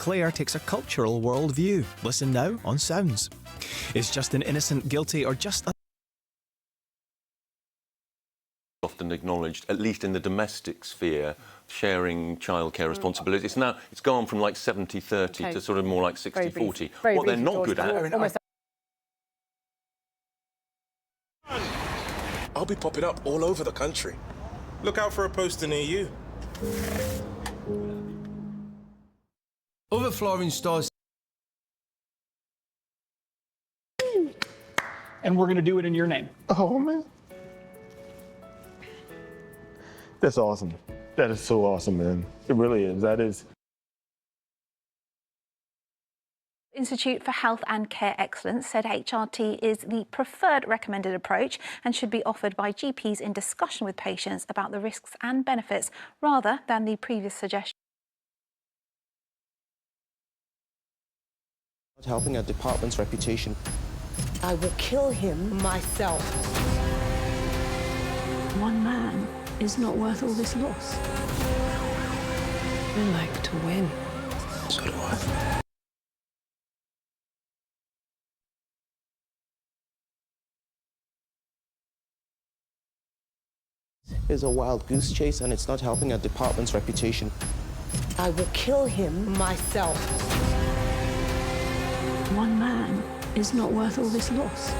Claire takes a cultural worldview. Listen now on Sounds. Is Justin innocent, guilty, or just a... Often acknowledged, at least in the domestic sphere, sharing childcare responsibilities. Now, it's gone from like 70-30 to sort of more like 60-40. What they're not good at... I'll be popping up all over the country. Look out for a poster near you. Other flooring stores. And we're going to do it in your name. Oh, man. That's awesome. That is so awesome, man. It really is. That is. Institute for Health and Care Excellence said HRT is the preferred recommended approach and should be offered by GPs in discussion with patients about the risks and benefits rather than the previous suggestion. Helping a department's reputation. I will kill him myself. One man is not worth all this loss. I like to win. So do I. Is a wild goose chase, and it's not helping a department's reputation. I will kill him myself. One man is not worth all this loss.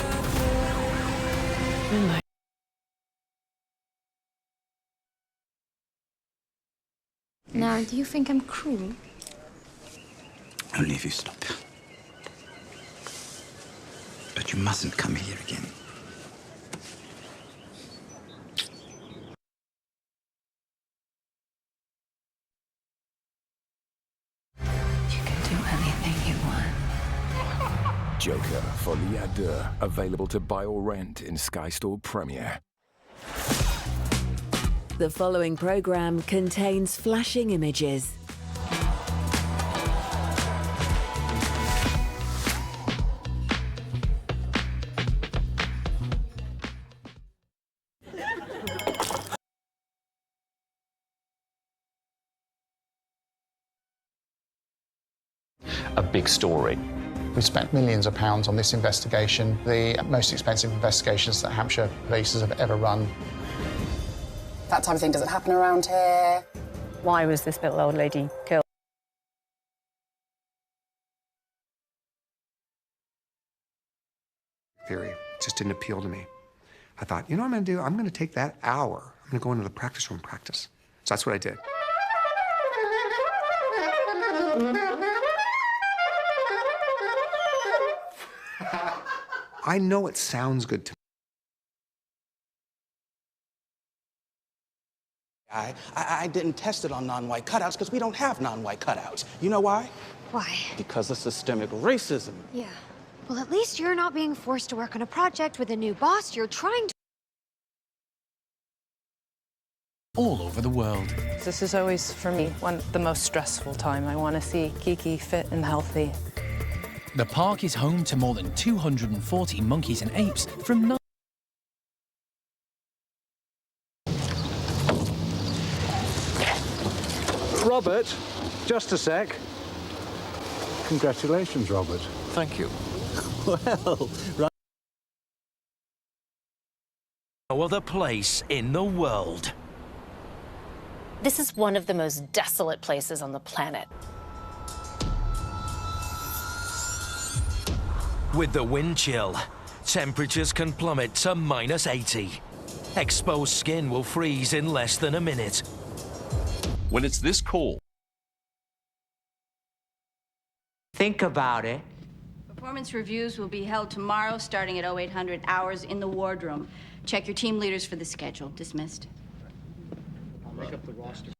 Now, do you think I'm cruel? Only if you stop. But you mustn't come here again. You can do anything you want. Joker, Folie à Deux, available to buy or rent in Sky Store Premiere. The following programme contains flashing images. A big story. We've spent millions of pounds on this investigation, the most expensive investigations that Hampshire police have ever run. That type of thing doesn't happen around here. Why was this little old lady killed? Theory just didn't appeal to me. I thought, you know what I'm going to do? I'm going to take that hour. I'm going to go into the practice room and practice. So that's what I did. I know it sounds good to me. I didn't test it on non-white cutouts because we don't have non-white cutouts. You know why? Why? Because of systemic racism. Yeah. Well, at least you're not being forced to work on a project with a new boss. You're trying to... all over the world. This is always, for me, the most stressful time. I want to see Kiki fit and healthy. The park is home to more than 240 monkeys and apes from Robert, just a sec. Congratulations, Robert. Thank you. Well, right. No other place in the world. This is one of the most desolate places on the planet. With the wind chill, temperatures can plummet to -80. Exposed skin will freeze in less than a minute. When it's this cold. Think about it. Performance reviews will be held tomorrow starting at 0800 hours in the wardroom. Check your team leaders for the schedule. Dismissed. I'll make up the roster.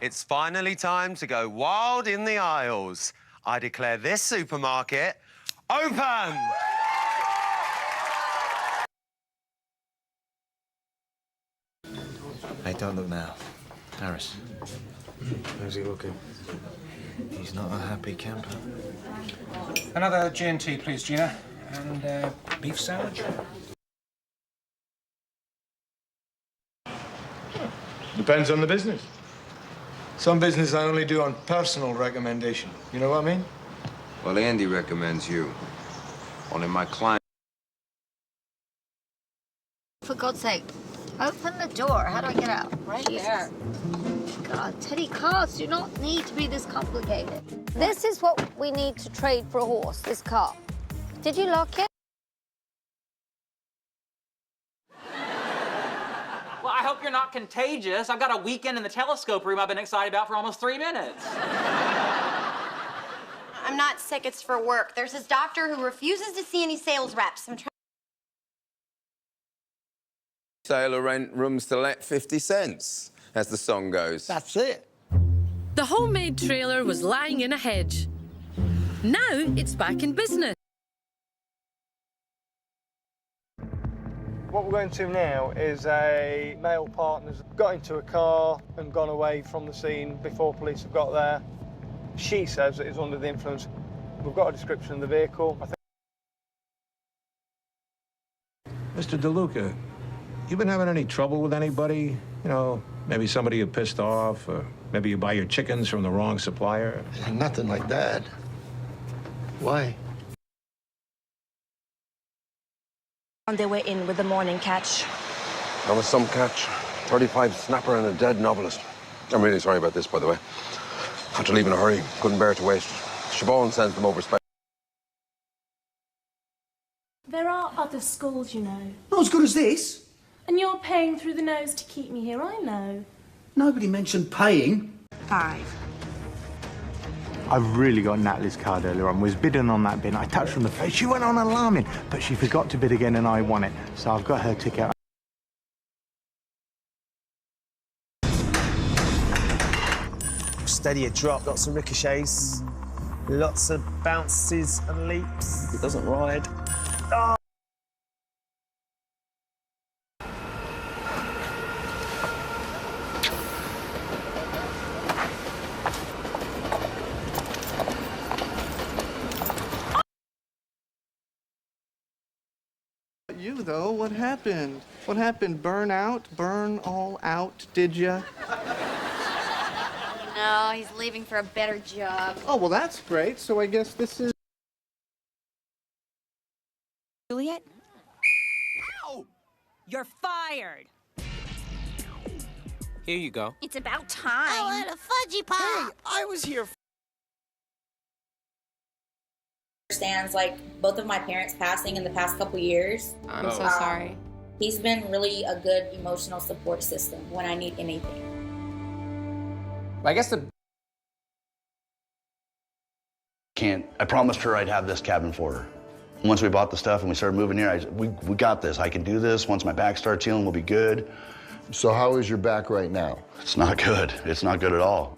It's finally time to go wild in the aisles. I declare this supermarket open! Hey, don't look now. Harris. How's he looking? He's not a happy camper. Another G&T, please, Gina. And beef sandwich. Depends on the business. Some business I only do on personal recommendation. You know what I mean? Well, Andy recommends you. Only my client. For God's sake, open the door. How do I get out? Right there. God, Teddy, cars do not need to be this complicated. This is what we need to trade for a horse, this car. Did you lock it? Well, I hope you're not contagious. I've got a weekend in the telescope room I've been excited about for almost 3 minutes. I'm not sick, it's for work. There's this doctor who refuses to see any sales reps. I'm trying. Sale or rent rooms to let 50 cents, as the song goes. That's it. The homemade trailer was lying in a hedge. Now it's back in business. What we're going to now is a male partner's got into a car and gone away from the scene before police have got there. She says that it's under the influence. We've got a description of the vehicle. I think Mr. DeLuca, you been having any trouble with anybody? You know, maybe somebody you pissed off, or maybe you buy your chickens from the wrong supplier? Nothing like that. Why? On their way in with the morning catch. That was some catch. 35 snapper and a dead novelist. I'm really sorry about this, by the way. Had to leave in a hurry. Couldn't bear to waste. Siobhan sends them over special. There are other schools, you know. Not as good as this. And you're paying through the nose to keep me here, I know. Nobody mentioned paying. 5. I really got Natalie's card earlier on, was bidding on that bin. I touched her on the face. She went on alarming, but she forgot to bid again and I won it. So I've got her ticket. Steady a drop, lots of ricochets, lots of bounces and leaps. It doesn't ride. Oh. You, though, what happened? What happened? Burn out? Burn all out, did ya? No, he's leaving for a better job. Oh, well, that's great. So I guess this is... Juliet? Ow! You're fired. Here you go. It's about time. I want a fudgy pop. Hey, I was here. Understands, like, both of my parents passing in the past couple years. I'm so sorry. He's been really a good emotional support system when I need anything. I guess I promised her I'd have this cabin for her. Once we bought the stuff and we started moving here, we got this. I can do this. Once my back starts healing, we'll be good. So how is your back right now? It's not good. It's not good at all.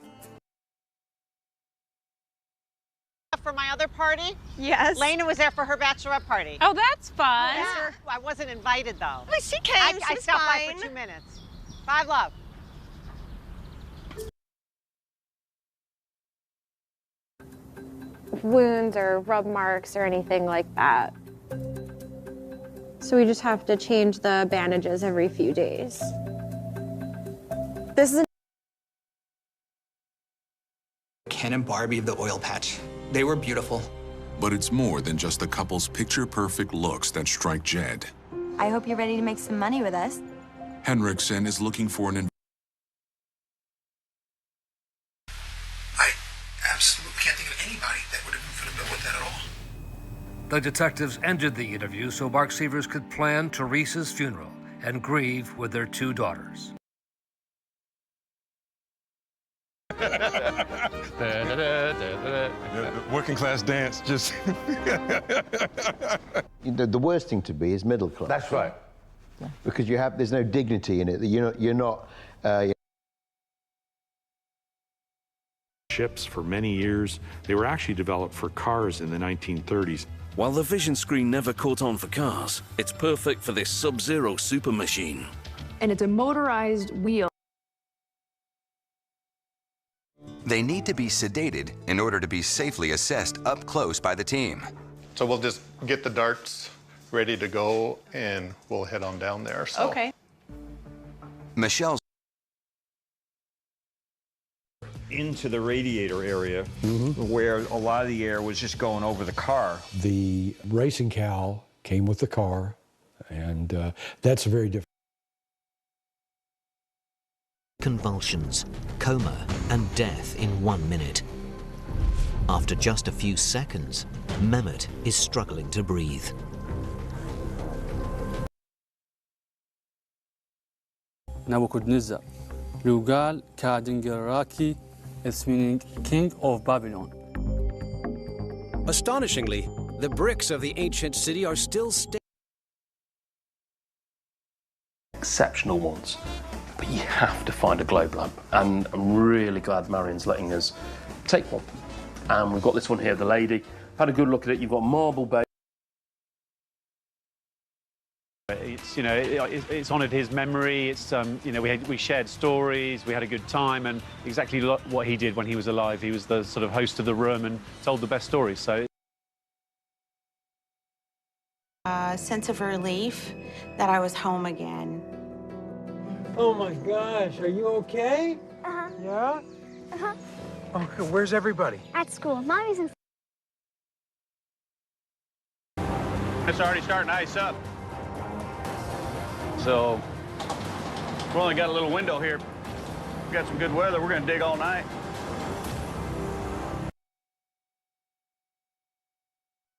For my other party? Yes. Lena was there for her bachelorette party. Oh, that's fun. Yeah. I wasn't invited, though. But she came. I stopped by for 2 minutes. 5 love. Wounds or rub marks or anything like that. So we just have to change the bandages every few days. This is Ken and Barbie of the oil patch. They were beautiful. But it's more than just the couple's picture-perfect looks that strike Jed. I hope you're ready to make some money with us. Henriksen is looking for an I absolutely can't think of anybody that would have been fit a bill with that at all. The detectives ended the interview so Mark Severs could plan Teresa's funeral and grieve with their 2 daughters. Working class dance, just... The worst thing to be is middle class. That's right. Because there's no dignity in it. You're not Ships for many years. They were actually developed for cars in the 1930s. While the vision screen never caught on for cars, it's perfect for this Sub-Zero super machine. and it's a motorized wheel. They need to be sedated in order to be safely assessed up close by the team. So we'll just get the darts ready to go, and we'll head on down there. So. Okay. Michelle's into the radiator area where a lot of the air was just going over the car. The racing cow came with the car, and that's very different. Convulsions, coma, and death in 1 minute. After just a few seconds, Mehmet is struggling to breathe. Nebuchadnezzar, Rugal Kadingaraki, is meaning King of Babylon. Astonishingly, the bricks of the ancient city are still exceptional ones, but you have to find a globe lamp, and I'm really glad Marion's letting us take one. And we've got this one here, the lady. Had a good look at it. You've got marble base. It's, you know, it's honoured his memory. It's, you know, we shared stories. We had a good time, and exactly what he did when he was alive. He was the sort of host of the room and told the best stories. So. A sense of relief that I was home again. Oh my gosh, are you okay? Uh-huh. Yeah? Uh-huh. Oh, where's everybody? At school. Mommy's in. It's already starting to ice up. So we've only got a little window here. We've got some good weather. We're going to dig all night.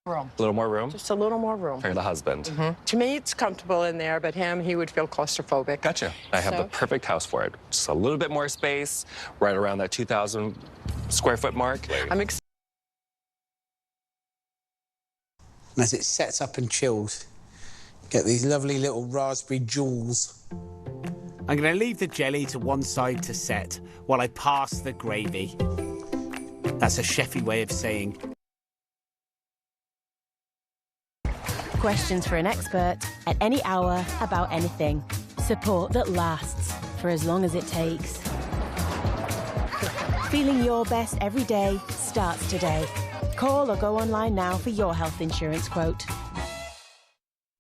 Room. A little more room? Just a little more room. For the husband. To me, it's comfortable in there, but he would feel claustrophobic. Gotcha. I have the perfect house for it. Just a little bit more space, right around that 2,000 square foot mark. I'm excited. As it sets up and chills, get these lovely little raspberry jewels. I'm going to leave the jelly to one side to set while I pass the gravy. That's a chefy way of saying. Questions for an expert at any hour about anything. Support that lasts for as long as it takes. Feeling your best every day starts today. Call or go online now for your health insurance quote.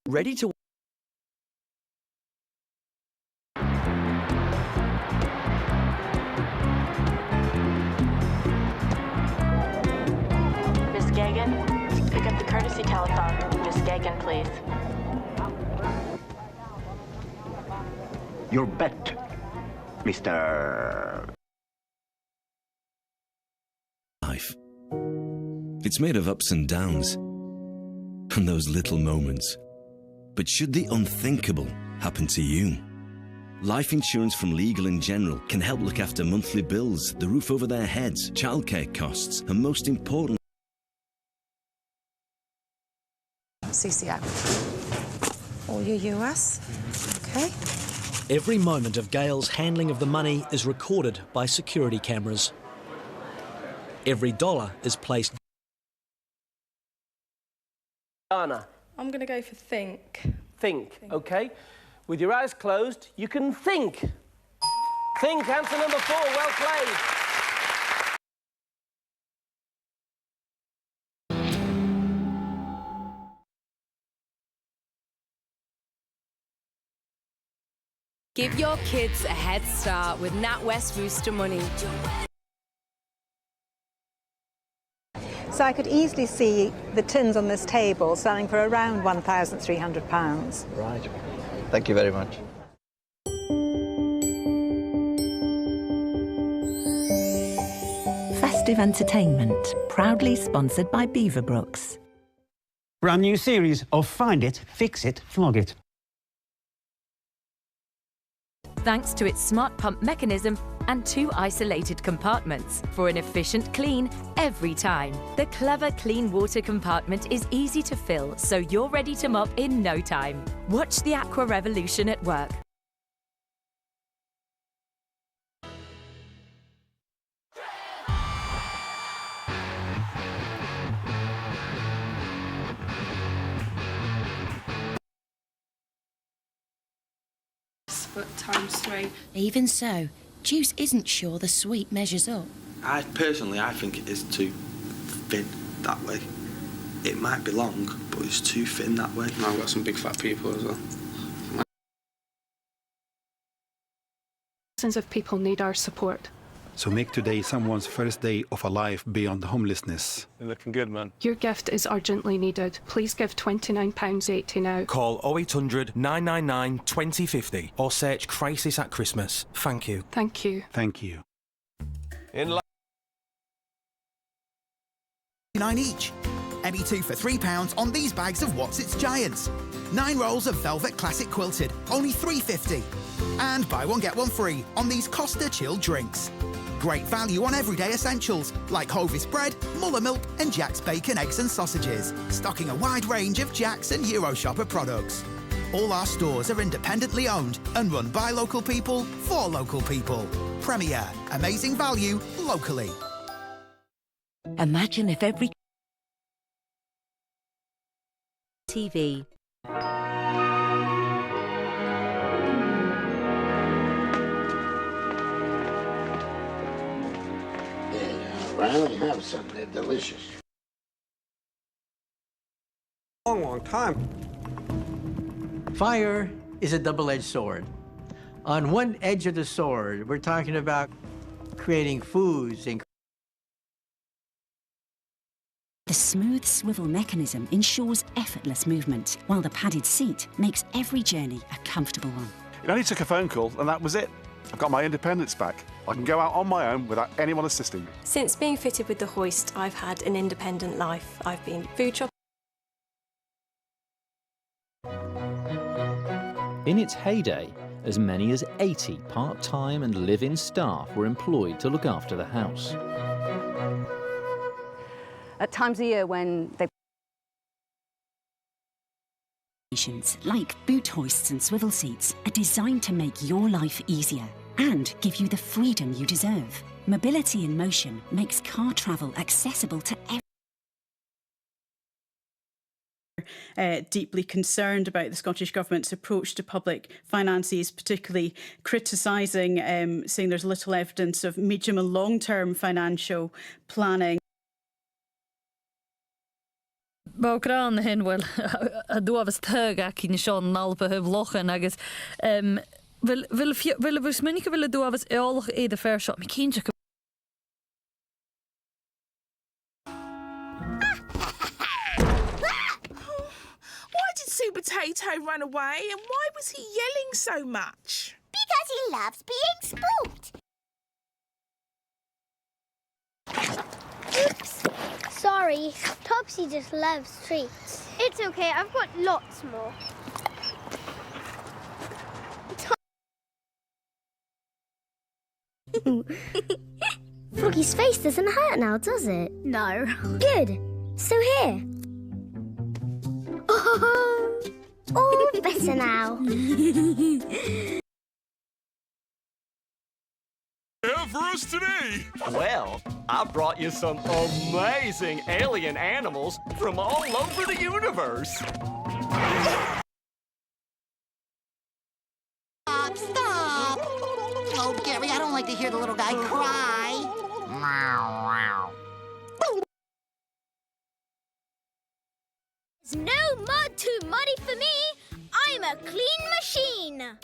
Ready to... Miss Gagan, pick up the courtesy telephone. Miss Gagan, please. Your bet, Mr. Life. It's made of ups and downs, and those little moments. But should the unthinkable happen to you? Life insurance from Legal & General can help look after monthly bills, the roof over their heads, childcare costs, and most important... CCI. All your US. Okay. Every moment of Gail's handling of the money is recorded by security cameras. Every dollar is placed... Anna. I'm going to go for think. Think, okay? With your eyes closed, you can think. Think, answer number 4, well played. Give your kids a head start with NatWest Rooster Money. So I could easily see the tins on this table selling for around £1,300. Right. Thank you very much. Festive entertainment, proudly sponsored by Beaverbrooks. Brand new series of Find It, Fix It, Flog It. Thanks to its smart pump mechanism and 2 isolated compartments for an efficient clean every time. The clever clean water compartment is easy to fill, so you're ready to mop in no time. Watch the Aqua Revolution at work. but ×3. Even so, Juice isn't sure the sweet measures up. I think it is too thin that way. It might be long, but it's too thin that way. Now I've got some big fat people as well. Thousands of people need our support. So make today someone's first day of a life beyond homelessness. You're looking good, man. Your gift is urgently needed. Please give £29.80 now. Call 0800 999 2050 or search Crisis at Christmas. Thank you. Thank you. Thank you. In 9 each. ME2 for £3 on these bags of What's It's Giants. 9 rolls of Velvet Classic Quilted, only $3.50. And buy one get one free on these Costa chilled drinks. Great value on everyday essentials like Hovis bread, Muller milk and Jack's bacon, eggs and sausages. Stocking a wide range of Jack's and Euroshopper products. All our stores are independently owned and run by local people for local people. Premier, amazing value locally. Imagine if every TV. Riley, have some. They're delicious. Long time. Fire is a double-edged sword. On one edge of the sword, we're talking about creating foods and The smooth swivel mechanism ensures effortless movement, while the padded seat makes every journey a comfortable one. It only took a phone call, and that was it. I've got my independence back. I can go out on my own without anyone assisting me. Since being fitted with the hoist, I've had an independent life. I've been food shopping. In its heyday, as many as 80 part-time and live-in staff were employed to look after the house. At times of year when they like boot hoists and swivel seats are designed to make your life easier and give you the freedom you deserve. Mobility in Motion makes car travel accessible to everyone. Deeply concerned about the Scottish Government's approach to public finances, particularly criticising, saying there's little evidence of medium and long-term financial planning. Bócrán hen bhfuil a dúhas thuga cín seán nalpa heh lochan agus bhfuil bhs minic bhfuil a dúhas eolach éad a fair shot. Mi cínte go Why did Sue Potato run away and why was he yelling so much? Because he loves being spooked. Oops. Sorry, Topsy just loves treats. It's okay, I've got lots more. Froggy's face doesn't hurt now, does it? No. Good. So here. Oh, all better now. For us today? Well, I brought you some amazing alien animals from all over the universe. Stop! Oh, Gary, I don't like to hear the little guy cry. There's no mud too muddy for me. I'm a clean machine.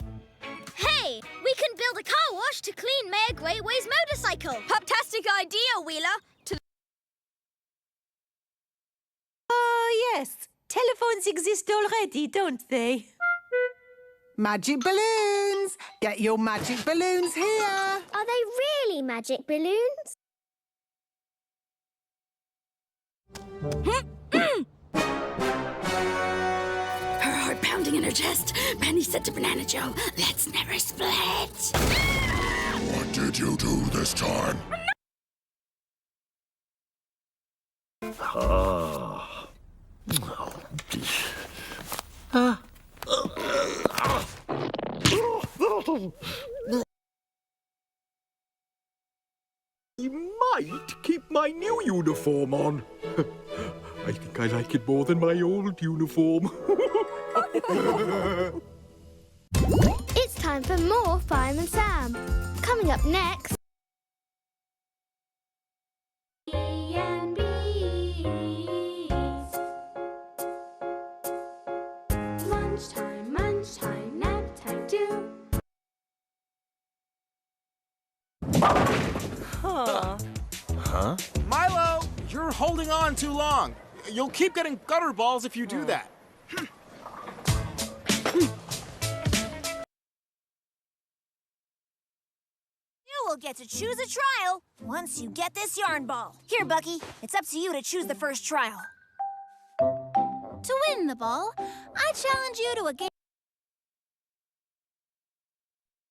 Hey, we can build a car wash to clean Mayor Greatway's motorcycle. Fantastic idea, Wheeler. Oh, yes. Telephones exist already, don't they? Magic balloons! Get your magic balloons here! Are they really magic balloons? Her heart pounding in her chest. Penny said to Banana Joe, let's never split. What did you do this time? I might keep my new uniform on. I think I like it more than my old uniform. It's time for more Fireman Sam. Coming up next... Lunchtime, lunchtime, nap time too. Huh? Milo, you're holding on too long. You'll keep getting gutter balls if you do that. You will get to choose a trial once you get this yarn ball. Here, Bucky, it's up to you to choose the first trial. To win the ball, I challenge you to a game.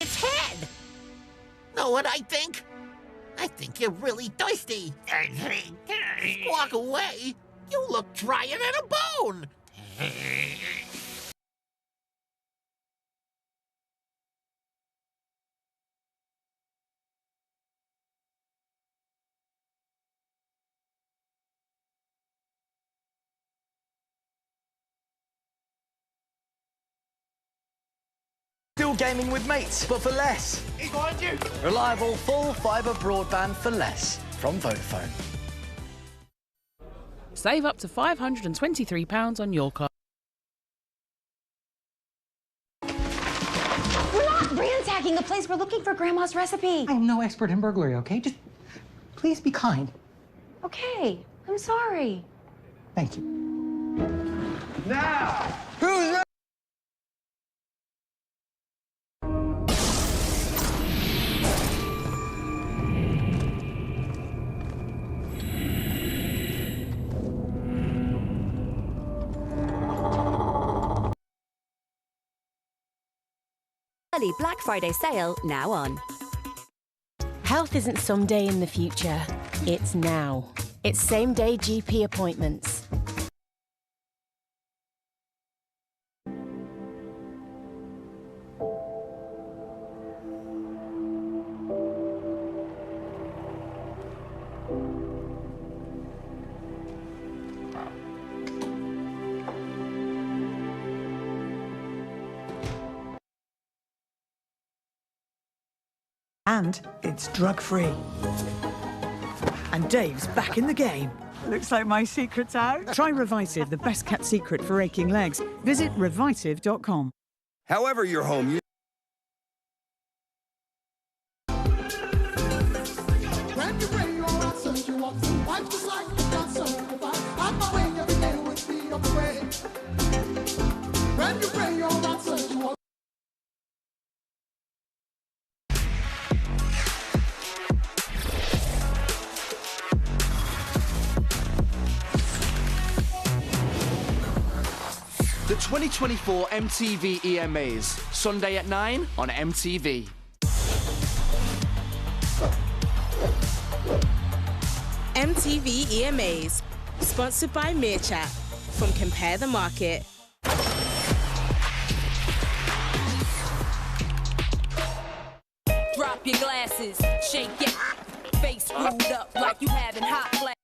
Its head! Know what I think? I think you're really thirsty. Walk away. You look drier than a bone. Still gaming with mates, but for less. He's behind you. Reliable full fibre broadband for less from Vodafone. Save up to £523 on your card. We're not ransacking the place. We're looking for Grandma's recipe. I am no expert in burglary, okay? Just please be kind. Okay, I'm sorry. Thank you. Now, who's ready? Early Black Friday sale now on. Health isn't someday in the future, it's now. It's same-day GP appointments. And it's drug-free. And Dave's back in the game. Looks like my secret's out. Try Revisive, the best kept secret for aching legs. Visit revisive.com. However you're home, you... The 2024 MTV EMAs, Sunday at 9 on MTV. MTV EMAs, sponsored by Meerchat from Compare the Market. Drop your glasses, shake it, face screwed up like you having hot flash.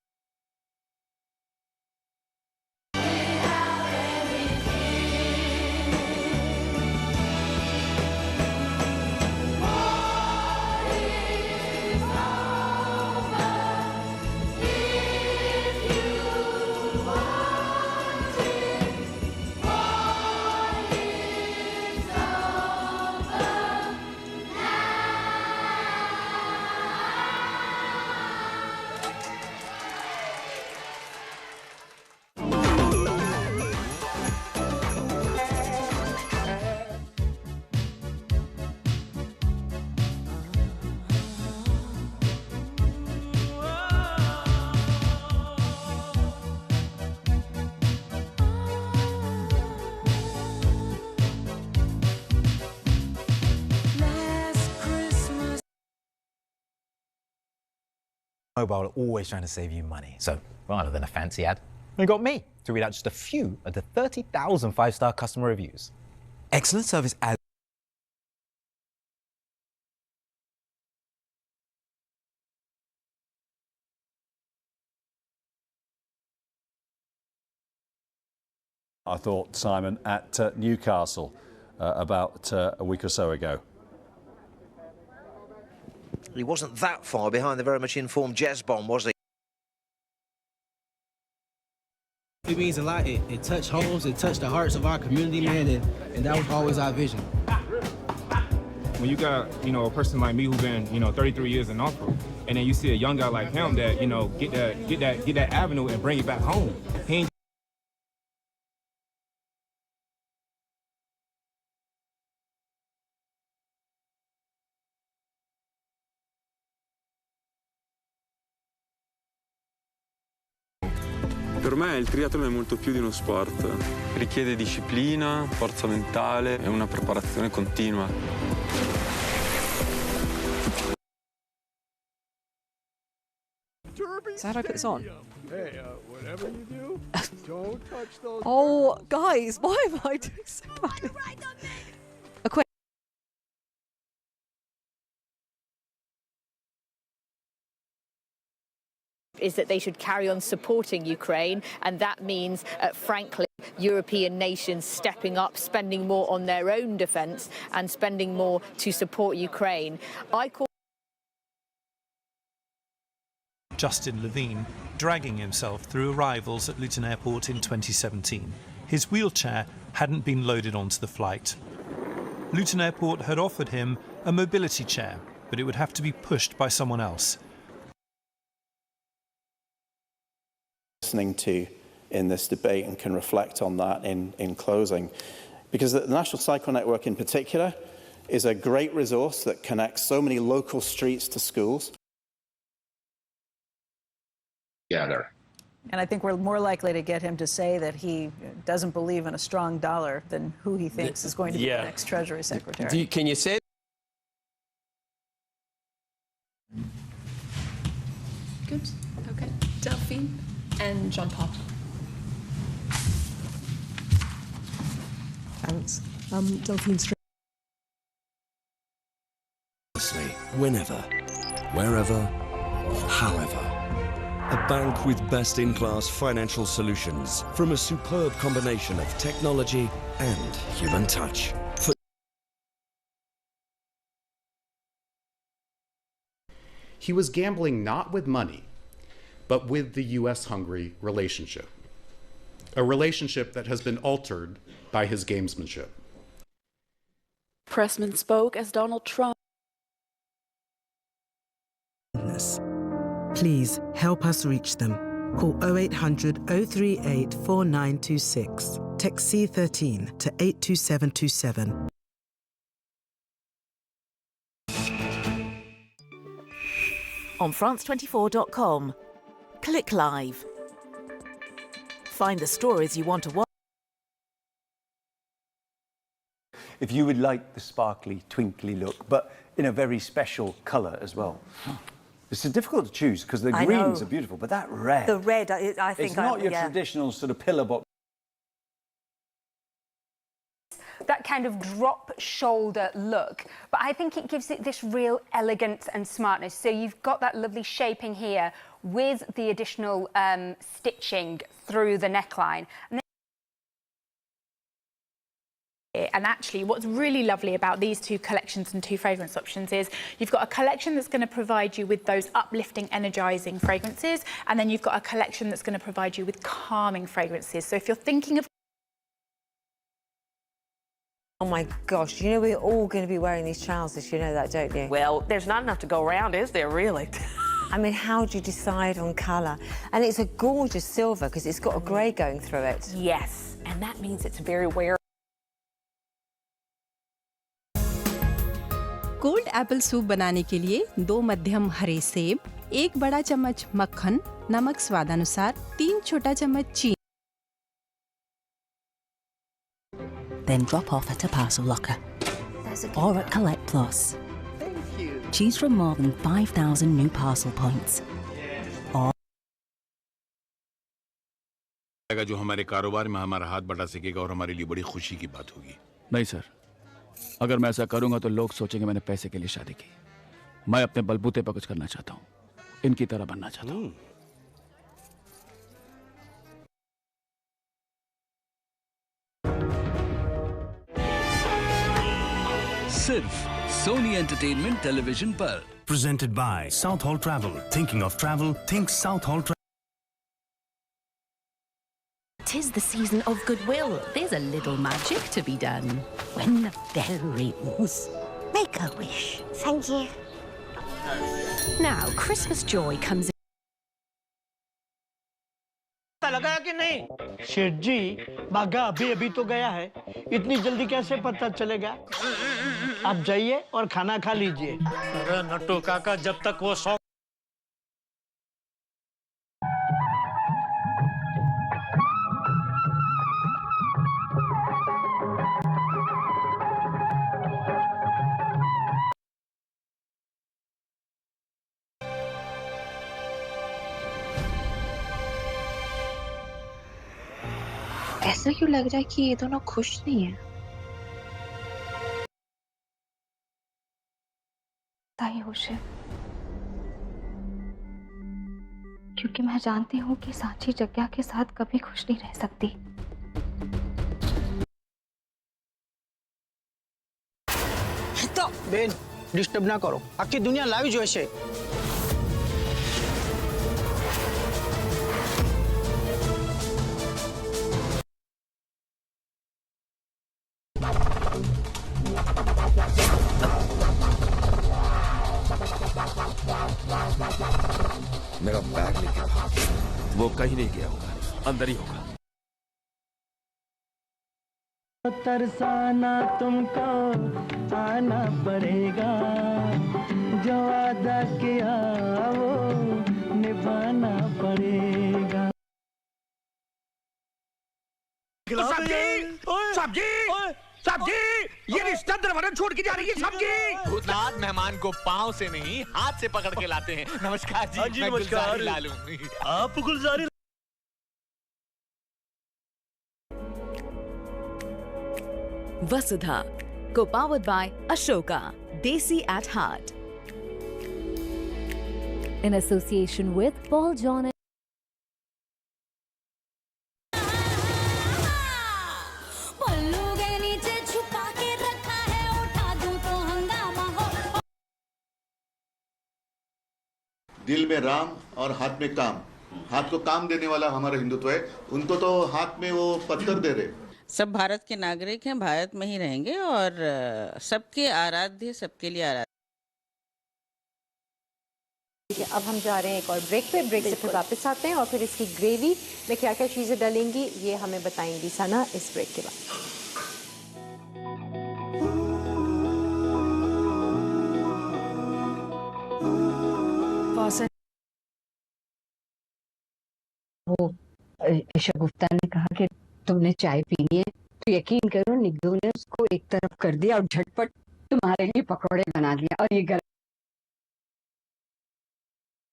Mobile are always trying to save you money. So rather than a fancy ad, they got me to read out just a few of the 30,000 five-star customer reviews. Excellent service ad. I thought, Simon, at Newcastle. about a week or so ago. He wasn't that far behind the very much informed Jezbon, was he? It means a lot. It touched homes, it touched the hearts of our community, man, and that was always our vision. When you got, a person like me who's been, 33 years in Norfolk, and then you see a young guy like him that, get that avenue and bring it back home. He ain't Per me il triathlon è molto più di uno sport. Richiede disciplina, forza mentale e una preparazione continua. So how do I put this on? Hey, whatever you do, don't touch those. Oh, guys, why am I doing so badly? Is that they should carry on supporting Ukraine, and that means, frankly, European nations stepping up, spending more on their own defence and spending more to support Ukraine. I call Justin Levine dragging himself through arrivals at Luton Airport in 2017. His wheelchair hadn't been loaded onto the flight. Luton Airport had offered him a mobility chair, but it would have to be pushed by someone else. Listening to in this debate and can reflect on that in closing. Because the National Cycle Network in particular is a great resource that connects so many local streets to schools. Together. And I think we're more likely to get him to say that he doesn't believe in a strong dollar than who he thinks is going to be the next Treasury Secretary. Can you say? Good. Okay. Delphine and John Paul. Thanks. Delphine Street. Whenever, wherever, however. A bank with best-in-class financial solutions from a superb combination of technology and human touch. He was gambling not with money, but with the US-Hungary relationship. A relationship that has been altered by his gamesmanship. Pressman spoke as Donald Trump. Please help us reach them. Call 0800 038 4926. Text C13 to 82727. On France24.com. Click live. Find the stories you want to watch. If you would like the sparkly, twinkly look, but in a very special colour as well. It's difficult to choose because the greens are beautiful, but that red. The red, I think. It's not your traditional sort of pillar box. That kind of drop shoulder look, but I think it gives it this real elegance and smartness. So you've got that lovely shaping here with the additional stitching through the neckline. And actually, what's really lovely about these two collections and two fragrance options is you've got a collection that's going to provide you with those uplifting, energizing fragrances, and then you've got a collection that's going to provide you with calming fragrances. So if you're thinking of... Oh my gosh, you know we're all going to be wearing these trousers, you know that, don't you? Well, there's not enough to go around, is there, really? I mean, how do you decide on colour? And it's a gorgeous silver because it's got a grey going through it. Yes, and that means it's very wearable. Cold Apple soup बनाने के लिए 2 मध्यम हरे सेब, 1 बड़ा चम्मच मक्खन, नमक स्वादानुसार, 3 छोटा चम्मच चीनी. Then drop off at a parcel locker or at Collect Plus. Choose from more than 5,000 new parcel points. Or जो हमारे कारोबार में हमारा हाथ बटा सकेगा और हमारे लिए बड़ी खुशी की बात होगी. नहीं सर, अगर मैं ऐसा करूंगा तो लोग सोचेंगे मैंने पैसे के लिए शादी की. मैं अपने बलबूते पर कुछ करना चाहता हूं, इनकी तरह बनना चाहता हूं. सिर्फ सोनी एंटरटेनमेंट टेलीविजन पर। Presented by South Hall Travel. Thinking of travel? Think South Hall Travel. 'Tis the season of goodwill. There's a little magic to be done. When the bell rings, make a wish. Thank you. Now, Christmas joy comes in. पता लगा कि नहीं? शेठ जी, बागा अभी तो गया है। इतनी जल्दी कैसे पता चलेगा? आप जाइए और खाना खा लीजिए। अरे नट्टू काका, जब तक वो सौ ऐसा क्यों लग रहा है कि ये दोनों खुश नहीं है? ताई होश है, क्योंकि मैं जानती हूँ कि सांची जग्या के साथ कभी खुश नहीं रह सकती। तो बेन, डिस्टर्ब ना करो। आखी दुनिया लाइव जो है। मेरा बैग लेके भाग। वो कहीं नहीं गया होगा, अंदर ही होगा। तरसाना तुमको आना पड़ेगा, जो वादा किया वो निभाना पड़ेगा। सब्जी, ये रिश्ता दरवाजा छोड़ के जा रही है सब्जी। भूतनाथ मेहमान को पाँव से नहीं हाथ से पकड़ के लाते हैं। नमस्कार जी, मैं गुलजारी लालू। आप Gulzari Vasudha, co-powered by Ashoka, Desi at Heart. In association with Paul John. दिल में राम और हाथ में काम। हाथ को काम देने वाला हमारा हिंदुत्व है। उनको तो हाथ में वो पत्थर दे रहे। सब भारत के नागरिक हैं, भारत में ही रहेंगे और सबके आराध्य, सबके लिए आराध्य। ठीक है, अब हम जा रहे हैं एक और ब्रेक पे। ब्रेक से फिर वापस आते हैं और फिर इसकी ग्रेवी में क्या क्या चीज़ें डलेंगी ये हमें बताएंगी सना इस ब्रेक के बाद। वो शगुफ्ता ने कहा कि तुमने चाय पीनी है, तो यकीन करो निग्दू ने उसको एक तरफ कर दिया और झटपट तुम्हारे लिए पकौड़े बना दिया। और ये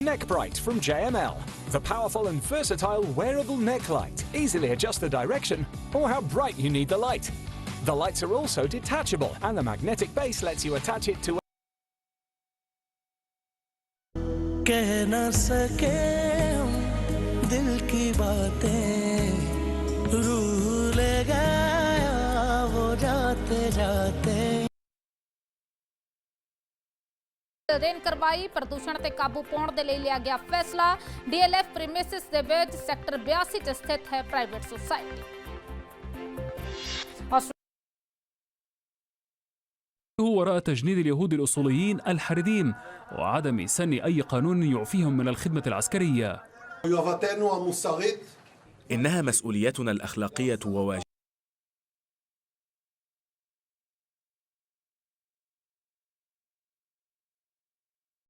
Neck Bright from JML. The powerful and versatile wearable neck light. Easily adjust the direction or how bright you need the light. The lights are also detachable and the magnetic base lets you attach it to कह न सके हम दिल की बातें, रूह ले गया वो जाते जाते। रेन करवाई प्रदूषण ते काबू पाउण दे लई लिया गया फैसला। डीएलएफ प्रीमिसिस दे विच सैक्टर 82 च स्थित है प्राइवेट सोसाइटी। وراء تجنيد اليهود الأصوليين الحريديم وعدم سن أي قانون يعفيهم من الخدمة العسكرية. إنها مسؤوليتنا الأخلاقية وواجبنا